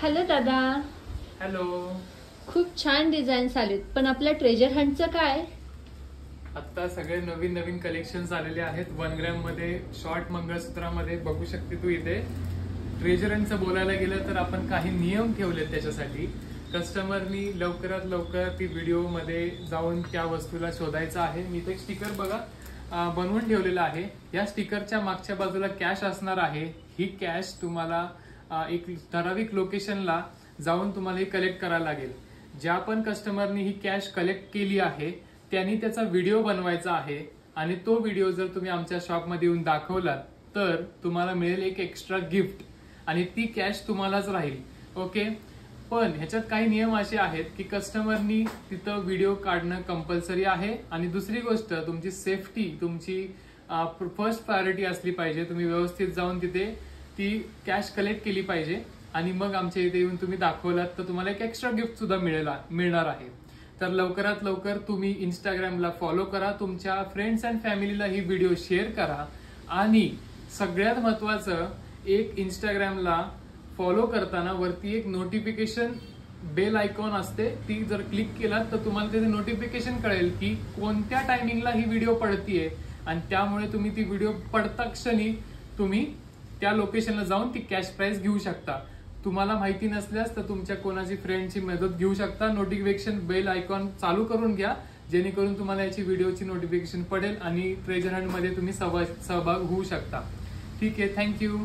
Hello दादा. Hello. खूप छान डिझाईन्स आलेत, पण आपल्या ट्रेजर हंटचं काय? आता सगळे नवीन नवीन कलेक्शन्स आलेले आहेत 1 ग्रॅम मध्ये, शॉर्ट मंगळसूत्रामध्ये. बघू शकते तू इथे. ट्रेजर हंटचं बोलायला गेलं तर आपण काही नियम ठेवलेत त्याच्यासाठी. कस्टमरनी लवकरात लवकर ती व्हिडिओ मध्ये जाऊन त्या वस्तूला शोधायचं आहे. मी ते स्टिकर बघा बनवून ठेवलेला आहे. या स्टिकरच्या मागच्या बाजूला कॅश असणार आहे. ही कॅश तुम्हाला एक ठराविक लोकेशनला जाऊन तुम्हाला ही कलेक्ट करायला लागेल. ज्या पण कस्टमरनी ही कॅश कलेक्ट केली आहे त्यांनी त्याचा व्हिडिओ बनवायचा आहे आणि तो व्हिडिओ जर तुम्ही आमच्या शॉपमध्ये येऊन दाखवला तर तुम्हाला मिळेल एक एक्स्ट्रा गिफ्ट आणि ती कॅश तुम्हालाच राहील. ओके. पण ह्याच्यात काही नियम असे आहेत की कस्टमरनी तिथं व्हिडिओ काढणं कंपल्सरी आहे आणि दुसरी गोष्ट तुमची सेफ्टी, तुमची फर्स्ट प्रायोरिटी असली पाहिजे. तुम्ही व्यवस्थित जाऊन तिथे ती कॅश कलेक्ट केली पाहिजे आणि मग आमच्या इथे येऊन तुम्ही दाखवलात तर तुम्हाला एक एक्स्ट्रा गिफ्ट सुद्धा मिळणार आहे. तर लवकरात लवकर तुम्ही इंस्टाग्रामला फॉलो करा, तुमच्या फ्रेंड्स अँड फॅमिलीला ही व्हिडिओ शेअर करा आणि सगळ्यात महत्वाचं, एक इंस्टाग्रामला फॉलो करताना वरती एक नोटिफिकेशन बेल आयकॉन असते, ती जर क्लिक केलात तर तुम्हाला त्याचे नोटिफिकेशन कळेल की कोणत्या टायमिंगला ही व्हिडिओ पडतीये आणि त्यामुळे तुम्ही ती व्हिडिओ पडता क्षणी तुम्ही त्या लोकेशनला जाऊन ती कॅश प्राइस घेऊ शकता. तुम्हाला माहिती नसल्यास तर तुमच्या कोणाची फ्रेंडची मदत घेऊ शकता. नोटिफिकेशन बेल आयकॉन चालू करून घ्या जेणेकरून तुम्हाला याची व्हिडिओची नोटिफिकेशन पडेल आणि ट्रेजर हंट मध्ये तुम्ही सहभाग होऊ शकता. ठीक आहे. थँक्यू.